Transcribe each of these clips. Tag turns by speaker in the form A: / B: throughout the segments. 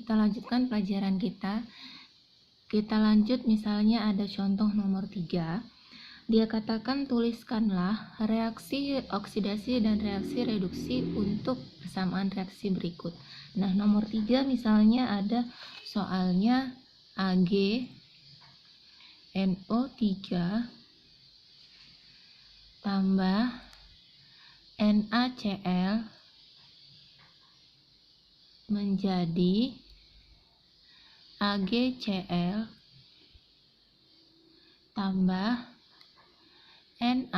A: kita lanjutkan pelajaran kita. Kita lanjut, misalnya ada contoh nomor 3. Dia katakan tuliskanlah reaksi oksidasi dan reaksi reduksi untuk persamaan reaksi berikut. Nah, nomor 3 misalnya ada soalnya AgNO3 tambah NaCl menjadi AgCl tambah NaNO3.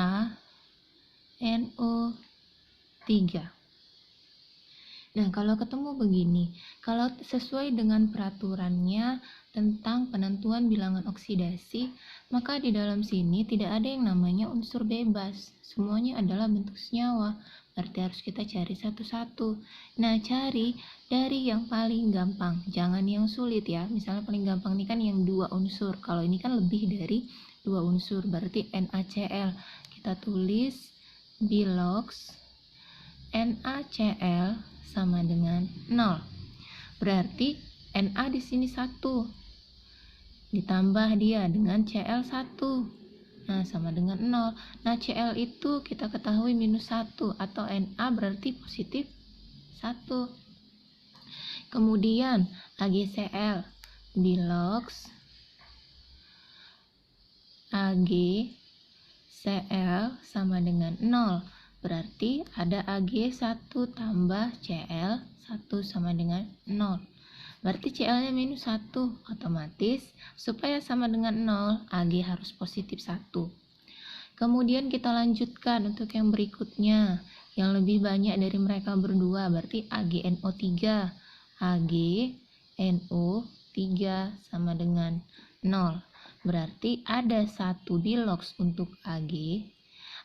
A: Nah, kalau ketemu begini, kalau sesuai dengan peraturannya tentang penentuan bilangan oksidasi, maka di dalam sini tidak ada yang namanya unsur bebas. Semuanya adalah bentuk senyawa. Berarti harus kita cari satu-satu. Nah, cari dari yang paling gampang. Jangan yang sulit ya. Misalnya paling gampang ini kan yang 2 unsur. Kalau ini kan lebih dari 2 unsur. Berarti NaCl. Kita tulis bilox NaCl sama dengan 0. Berarti Na di sini 1. Ditambah dia dengan Cl 1. Nah, sama dengan 0. Nah, Cl itu kita ketahui minus 1 atau Na berarti positif 1. Kemudian AgCl, bilox AgCl sama dengan 0. Berarti ada Ag1 tambah Cl 1 sama dengan 0. Berarti Cl-nya minus 1. Otomatis supaya sama dengan 0, Ag harus positif 1. Kemudian kita lanjutkan untuk yang berikutnya. Yang lebih banyak dari mereka berdua, berarti AgNO3. AgNO3 sama dengan 0. Berarti ada 1 bilox untuk Ag,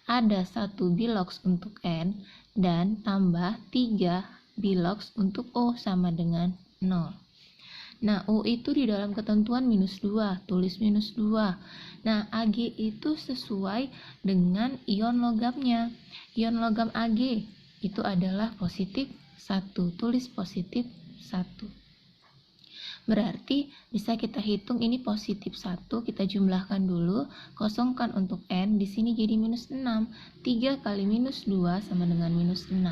A: ada 1 bilox untuk N, dan tambah 3 bilox untuk O sama dengan 0. Nah, O itu di dalam ketentuan minus 2, tulis minus 2. Nah, Ag itu sesuai dengan ion logamnya. Ion logam Ag itu adalah positif 1, tulis positif 1. Berarti bisa kita hitung ini positif 1, kita jumlahkan dulu, kosongkan untuk N, di sini jadi minus 6. 3 kali minus 2 sama dengan minus 6.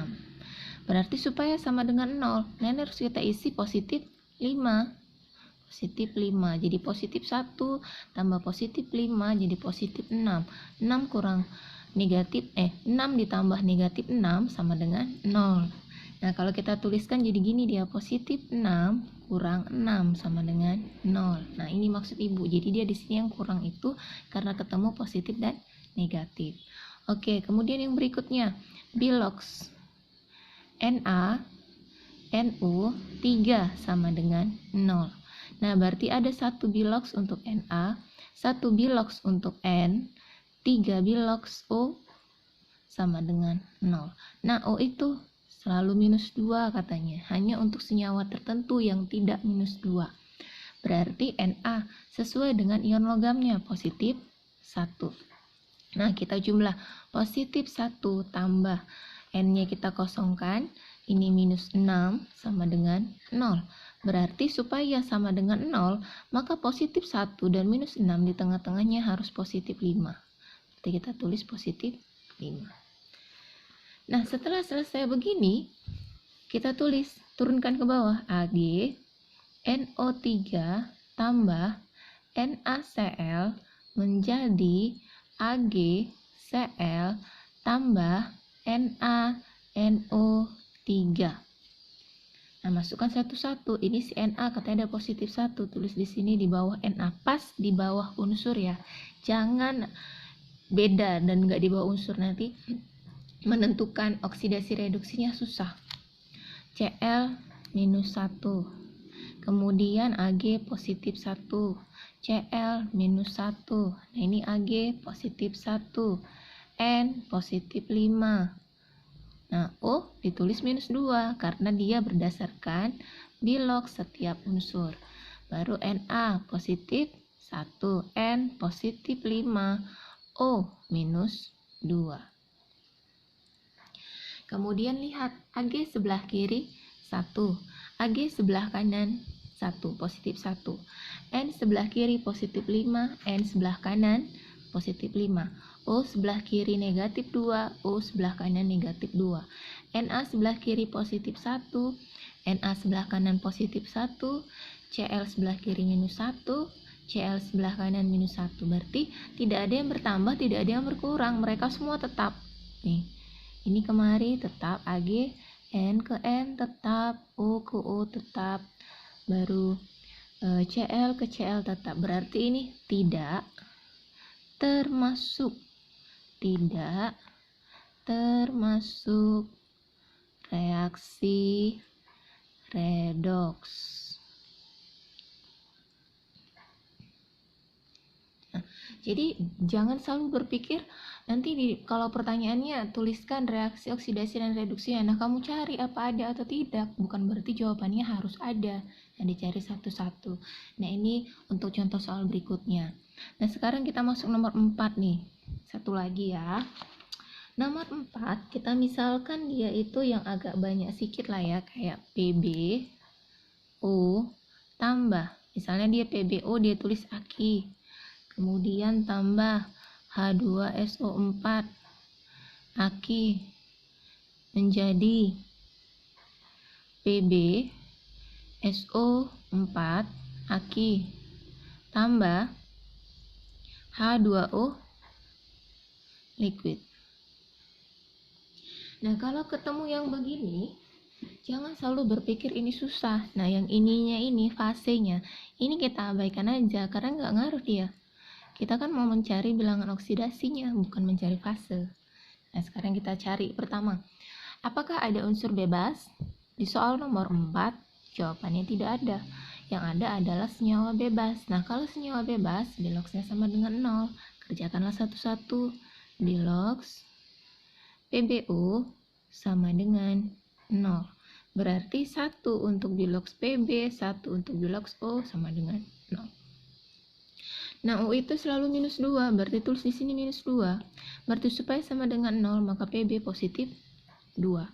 A: Berarti supaya sama dengan 0, nah harus kita isi positif 5. Positif 5, jadi positif 1 tambah positif 5 jadi positif 6. 6 kurang negatif 6 ditambah negatif 6 sama dengan 0. Nah, kalau kita tuliskan jadi gini dia, positif 6 kurang 6 sama dengan 0. Nah, ini maksud Ibu. Jadi dia di sini yang kurang itu karena ketemu positif dan negatif. Oke, kemudian yang berikutnya, bilox NaNO3 sama dengan 0. Nah, berarti ada 1 bilox untuk Na, 1 bilox untuk N, 3 bilox O sama dengan 0. Nah, O itu selalu minus 2 katanya, hanya untuk senyawa tertentu yang tidak minus 2. Berarti Na sesuai dengan ion logamnya, positif 1. Nah, kita jumlah positif 1 tambah N-nya kita kosongkan, ini minus 6 sama dengan 0. Berarti supaya sama dengan 0, maka positif 1 dan minus 6 di tengah-tengahnya harus positif 5. Berarti kita tulis positif 5. Nah, setelah selesai begini, kita tulis, turunkan ke bawah, AgNO3 tambah NaCl menjadi AgCl tambah NaNO3. Nah, masukkan satu-satu. Ini si Na katanya ada positif 1, tulis di sini di bawah Na, pas di bawah unsur ya. Jangan beda dan nggak di bawah unsur, nanti menentukan oksidasi reduksinya susah. Cl minus 1, kemudian Ag positif 1, Cl minus 1, nah ini Ag positif 1, N positif 5. Nah, O ditulis minus 2 karena dia berdasarkan bilox setiap unsur. Baru Na positif 1, N positif 5, O minus 2. Kemudian lihat Ag sebelah kiri 1, Ag sebelah kanan 1, positif 1. N sebelah kiri positif 5, N sebelah kanan positif 5. O sebelah kiri negatif 2, O sebelah kanan negatif 2. NA sebelah kiri positif 1, NA sebelah kanan positif 1, CL sebelah kiri minus 1, CL sebelah kanan minus 1. Berarti tidak ada yang bertambah, tidak ada yang berkurang, mereka semua tetap. Nih, ini kemari tetap, AG, N ke N tetap, O ke O tetap, baru CL ke CL tetap. Berarti ini tidak termasuk reaksi redoks. Nah, jadi jangan selalu berpikir nanti kalau pertanyaannya tuliskan reaksi oksidasi dan reduksi. Nah, kamu cari apa ada atau tidak, bukan berarti jawabannya harus ada. Nah, dicari satu-satu. Nah, ini untuk contoh soal berikutnya. Nah, sekarang kita masuk nomor 4 nih. Satu lagi ya. Nomor 4, kita misalkan dia itu yang agak banyak sedikit lah ya, kayak PbO tambah. Misalnya dia PbO, dia tulis Aki. Kemudian tambah H2SO4 Aki menjadi PbSO4 Aki tambah H2O liquid. Nah, kalau ketemu yang begini, jangan selalu berpikir ini susah. Nah, yang ininya ini fasenya, ini kita abaikan aja karena nggak ngaruh dia. Kita kan mau mencari bilangan oksidasinya, bukan mencari fase. Nah, sekarang kita cari pertama. Apakah ada unsur bebas? Di soal nomor 4, jawabannya tidak ada. Yang ada adalah senyawa bebas. Nah, kalau senyawa bebas, biloxnya sama dengan 0. Kerjakanlah satu-satu. Bilox PbO sama dengan 0. Berarti 1 untuk bilox Pb, 1 untuk bilox O sama dengan 0. Nah, O itu selalu minus 2, berarti tulis di sini minus 2. Berarti supaya sama dengan 0, maka Pb positif 2.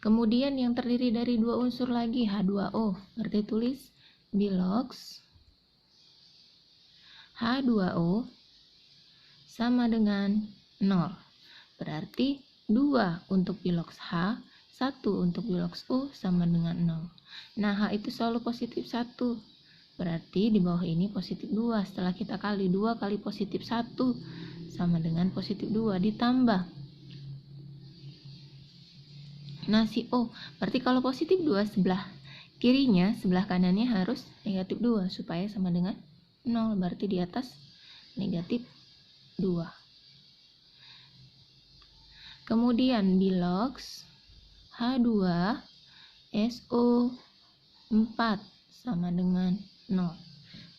A: Kemudian yang terdiri dari 2 unsur lagi, H2O. Berarti tulis bilox H2O sama dengan 0. Berarti 2 untuk bilox H, 1 untuk bilox O sama dengan 0. Nah, H itu selalu positif 1. Berarti di bawah ini positif 2. Setelah kita kali 2 kali positif 1 sama dengan positif 2 ditambah. Nah, si O. Berarti kalau positif 2 sebelah kirinya, sebelah kanannya harus negatif 2 supaya sama dengan 0. Berarti di atas negatif 2. Kemudian bilox H2SO4 sama dengan 0.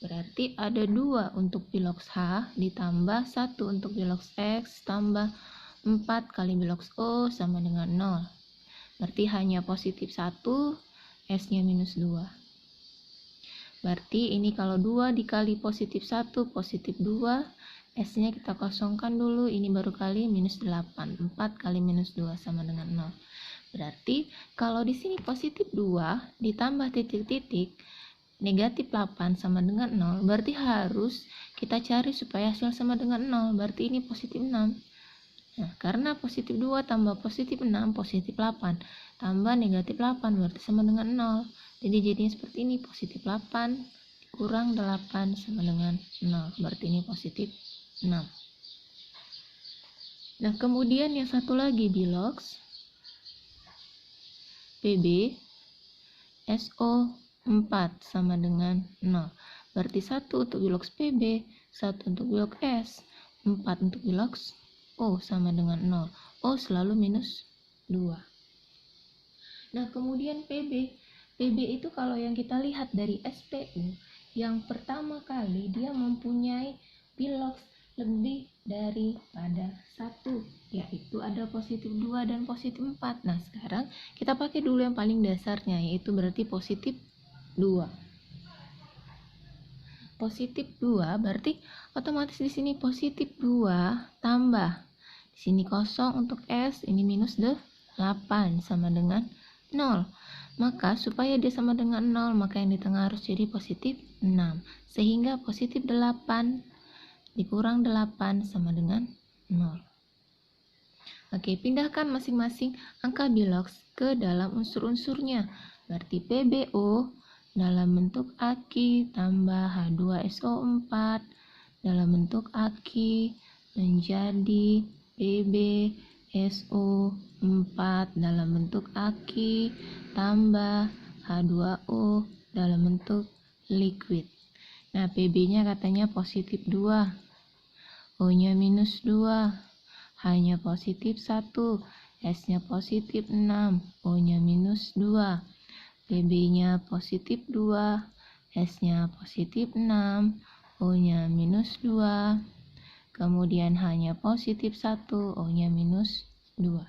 A: Berarti ada 2 untuk bilox H ditambah 1 untuk bilox X tambah 4 kali bilox O sama dengan 0. Berarti hanya positif 1, S-nya minus 2. Berarti ini kalau 2 dikali positif 1, positif 2, S-nya kita kosongkan dulu, ini baru kali minus 8. 4 kali minus 2 sama dengan 0. Berarti kalau di sini positif 2 ditambah titik-titik, negatif 8 sama dengan 0, berarti harus kita cari supaya hasil sama dengan 0, berarti ini positif 6. Nah, karena positif 2 tambah positif 6, positif 8, tambah negatif 8, berarti sama dengan 0. Jadi jadinya seperti ini, positif 8 kurang 8 sama dengan 0, berarti ini positif 6. Nah, kemudian yang satu lagi bilox Pb SO4 sama dengan 0. Berarti 1 untuk bilox Pb, 1 untuk bilox S, 4 untuk bilox O sama dengan 0. O selalu minus 2. Nah, kemudian Pb itu kalau yang kita lihat dari SPU, yang pertama kali dia mempunyai bilox lebih daripada 1, yaitu ada positif 2 dan positif 4. Nah, sekarang kita pakai dulu yang paling dasarnya, yaitu berarti positif 2. Positif 2 berarti otomatis di sini positif 2 tambah. Di sini kosong untuk S, ini minus 8 sama dengan 0. Maka supaya dia sama dengan 0, maka yang di tengah harus jadi positif 6. Sehingga positif 8 dikurang 8 sama dengan 0. Oke, pindahkan masing-masing angka biloks ke dalam unsur-unsurnya. Berarti PbO dalam bentuk Aq tambah H2SO4 dalam bentuk Aq menjadi PbSO4 dalam bentuk Aq tambah H2O dalam bentuk liquid. Nah, Pb-nya katanya positif 2, O-nya minus 2, H-nya positif 1, S-nya positif 6, O-nya minus 2, Pb-nya positif 2, S-nya positif 6, O-nya minus 2, kemudian H-nya positif 1, O-nya minus 2.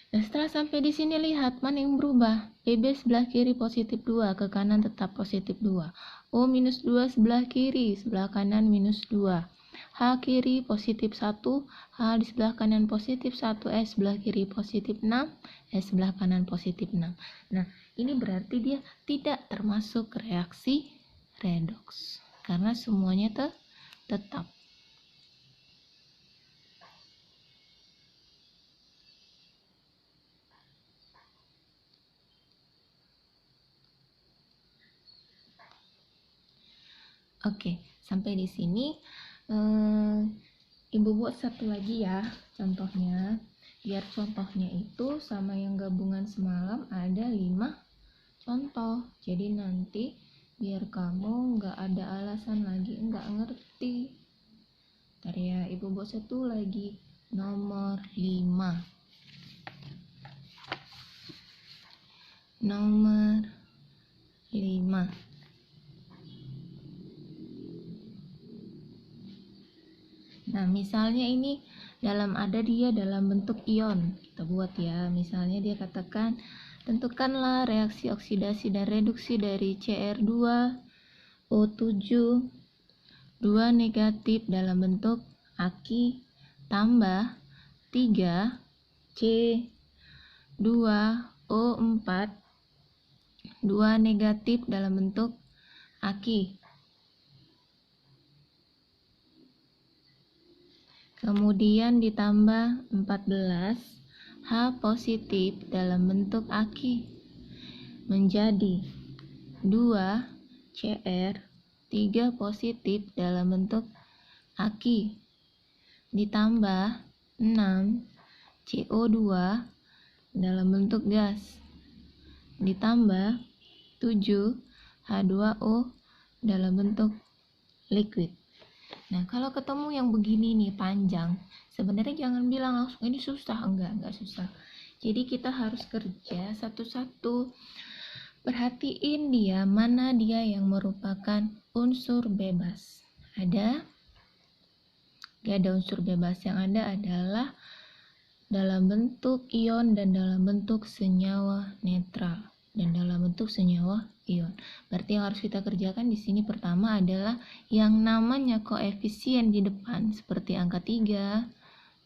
A: Nah, setelah sampai di sini lihat mana yang berubah. Pb sebelah kiri positif 2, ke kanan tetap positif 2. O minus 2 sebelah kiri, sebelah kanan minus 2. H kiri positif 1, H di sebelah kanan positif 1, S sebelah kiri positif 6, S sebelah kanan positif 6. Nah, ini berarti dia tidak termasuk reaksi redoks, karena semuanya tetap. Oke, sampai di sini Ibu buat satu lagi ya contohnya, biar contohnya itu sama yang gabungan semalam ada 5 contoh. Jadi nanti biar kamu nggak ada alasan lagi nggak ngerti. Ntar ya, Ibu buat satu lagi, nomor 5. Nomor 5. Nah, misalnya ini ada dia dalam bentuk ion. Kita buat ya. Misalnya dia katakan, tentukanlah reaksi oksidasi dan reduksi dari Cr2O7 2 negatif dalam bentuk Aq tambah 3 C2O4 2 negatif dalam bentuk Aq. Kemudian ditambah 14 H positif dalam bentuk Aq menjadi 2 Cr 3 positif dalam bentuk Aq ditambah 6 CO2 dalam bentuk gas ditambah 7 H2O dalam bentuk liquid. Nah, kalau ketemu yang begini nih panjang, sebenarnya jangan bilang langsung ini susah, enggak susah. Jadi kita harus kerja satu-satu. Perhatiin dia mana dia yang merupakan unsur bebas. Gak ada unsur bebas, yang ada adalah dalam bentuk ion dan dalam bentuk senyawa netral dan dalam bentuk senyawa ion. Berarti yang harus kita kerjakan di sini pertama adalah yang namanya koefisien di depan seperti angka 3,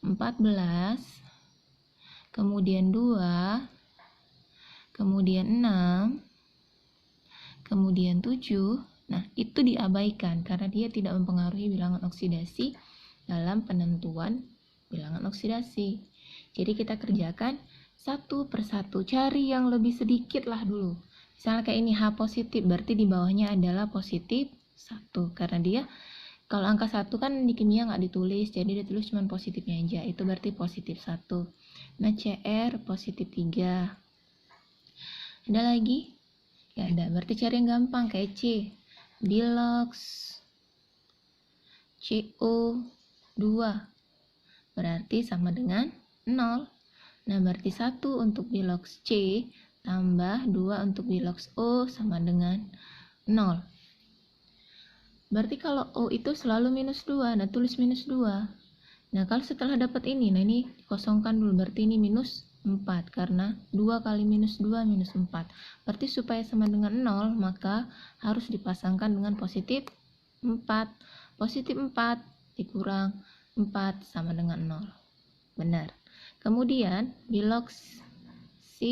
A: 14, kemudian 2, kemudian 6, kemudian 7. Nah, itu diabaikan karena dia tidak mempengaruhi bilangan oksidasi dalam penentuan bilangan oksidasi. Jadi kita kerjakan satu persatu, cari yang lebih sedikit lah dulu. Misalnya kayak ini H positif, berarti di bawahnya adalah positif 1. Karena dia, kalau angka 1 kan di kimia nggak ditulis, jadi dia tulis cuma positifnya aja. Itu berarti positif 1. Nah, Cr positif 3. Ada lagi? Ya ada, berarti cari yang gampang, kayak C. Bilox CO2. Berarti sama dengan 0. Nah, berarti 1 untuk bilox C tambah 2 untuk bilox O sama dengan 0. Berarti kalau O itu selalu minus 2, nah tulis minus 2. Nah, kalau setelah dapat ini, nah ini kosongkan dulu, berarti ini minus 4, karena 2 kali minus 2 minus 4. Berarti supaya sama dengan 0, maka harus dipasangkan dengan positif 4. Positif 4 dikurang 4 sama dengan 0. Benar. Kemudian, bilox C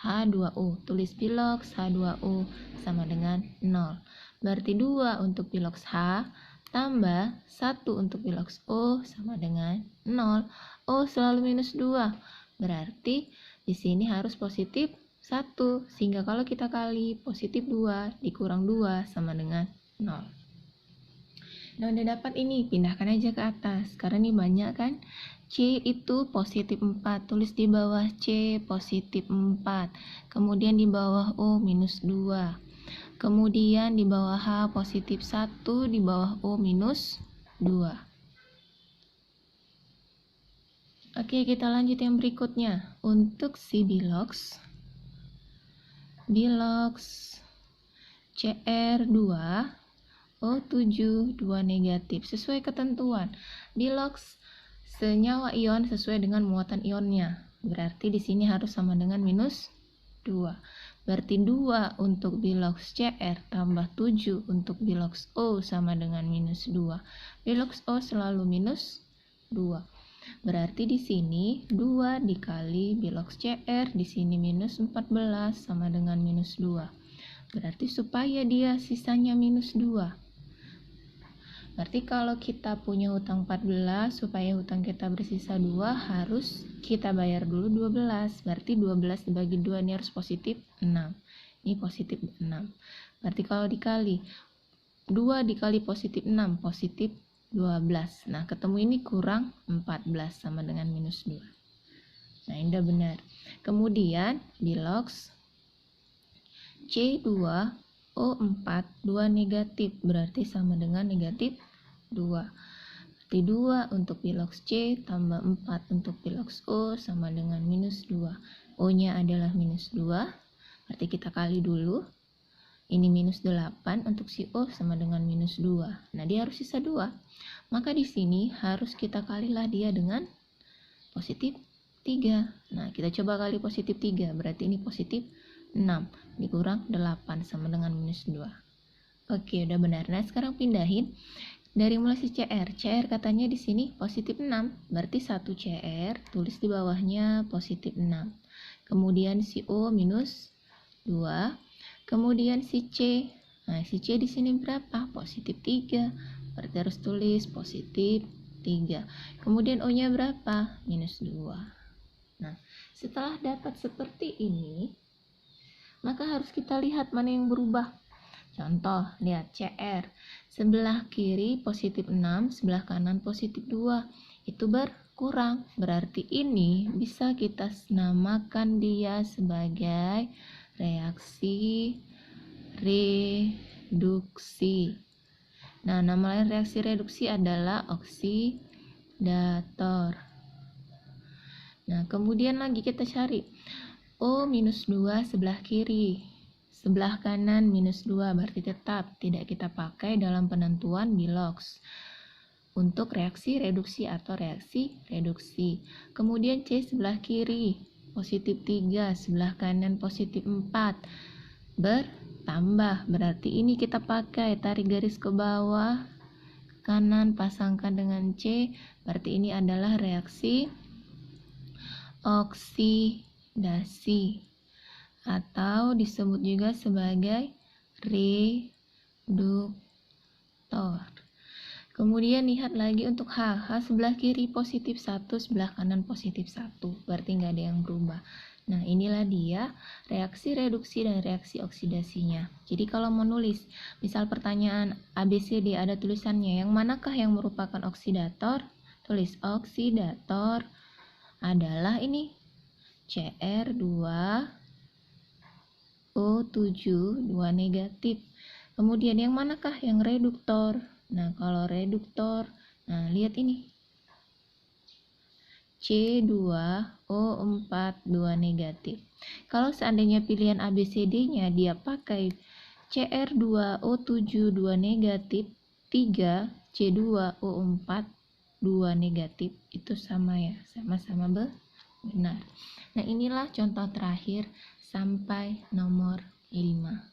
A: H2O. Tulis bilox H2O sama dengan 0. Berarti 2 untuk bilox H tambah 1 untuk bilox O sama dengan 0. O selalu minus 2. Berarti di sini harus positif 1. Sehingga kalau kita kali positif 2 dikurang 2 sama dengan 0. Nah, udah dapat ini, pindahkan aja ke atas. Karena ini banyak kan. C itu positif 4. Tulis di bawah C positif 4. Kemudian di bawah O minus 2. Kemudian di bawah H positif 1. Di bawah O minus 2. Oke, kita lanjut yang berikutnya. Untuk si bilox Cr2 O7 2 negatif. Sesuai ketentuan, bilox senyawa ion sesuai dengan muatan ionnya. Berarti di sini harus sama dengan minus 2. Berarti 2 untuk bilox Cr tambah 7 untuk bilox O sama dengan minus 2. Bilox O selalu minus 2. Berarti di sini 2 dikali bilox Cr, di sini minus 14 sama dengan minus 2. Berarti supaya dia sisanya minus 2. Berarti kalau kita punya hutang 14, supaya hutang kita bersisa 2, harus kita bayar dulu 12. Berarti 12 dibagi 2 ini harus positif 6. Ini positif 6. Berarti kalau dikali 2 dikali positif 6, positif 12. Nah, ketemu ini kurang 14 sama dengan minus 2. Nah, ini udah benar. Kemudian bilox C2O4 2 negatif, berarti sama dengan negatif 2. Berarti 2 untuk bilox C tambah 4 untuk bilox O sama dengan minus 2. O nya adalah minus 2, berarti kita kali dulu. Ini minus 8 untuk si O sama dengan minus 2. Nah, dia harus sisa 2. Maka di sini harus kita kalilah dia dengan positif 3. Nah, kita coba kali positif 3, berarti ini positif 6 dikurang 8 sama dengan minus 2. Oke, udah benar. Nah, sekarang pindahin dari mulai si CR katanya di sini positif 6, berarti 1 CR, tulis di bawahnya positif 6. Kemudian si O minus 2. Kemudian si C. Nah, si C di sini berapa? Positif 3. Berarti harus tulis positif 3. Kemudian O-nya berapa? Minus 2. Nah, setelah dapat seperti ini, maka harus kita lihat mana yang berubah. Contoh, lihat CR. Sebelah kiri positif 6, sebelah kanan positif 2. Itu berkurang. Berarti ini bisa kita namakan dia sebagai reaksi reduksi. Nah, nama lain reaksi reduksi adalah oksidator. Nah, kemudian lagi kita cari O minus 2 sebelah kiri, sebelah kanan minus 2, berarti tetap tidak kita pakai dalam penentuan bilox untuk reaksi reduksi atau reaksi reduksi. Kemudian C sebelah kiri positif 3, sebelah kanan positif 4, bertambah, berarti ini kita pakai, tarik garis ke bawah, kanan pasangkan dengan C, berarti ini adalah reaksi oksidasi atau disebut juga sebagai reduktor. Kemudian lihat lagi untuk H sebelah kiri positif 1, sebelah kanan positif 1, berarti nggak ada yang berubah. Nah, inilah dia reaksi reduksi dan reaksi oksidasinya. Jadi kalau mau nulis, misal pertanyaan ABCD ada tulisannya, yang manakah yang merupakan oksidator? Tulis oksidator adalah ini Cr2O7 2 negatif. Kemudian yang manakah yang reduktor? Nah, kalau reduktor, nah lihat ini C2O4 2 negatif. Kalau seandainya pilihan ABCD-nya dia pakai Cr2O7 2 negatif 3 C2O4 2 negatif, itu sama ya, sama-sama benar. Nah, inilah contoh terakhir sampai nomor 5.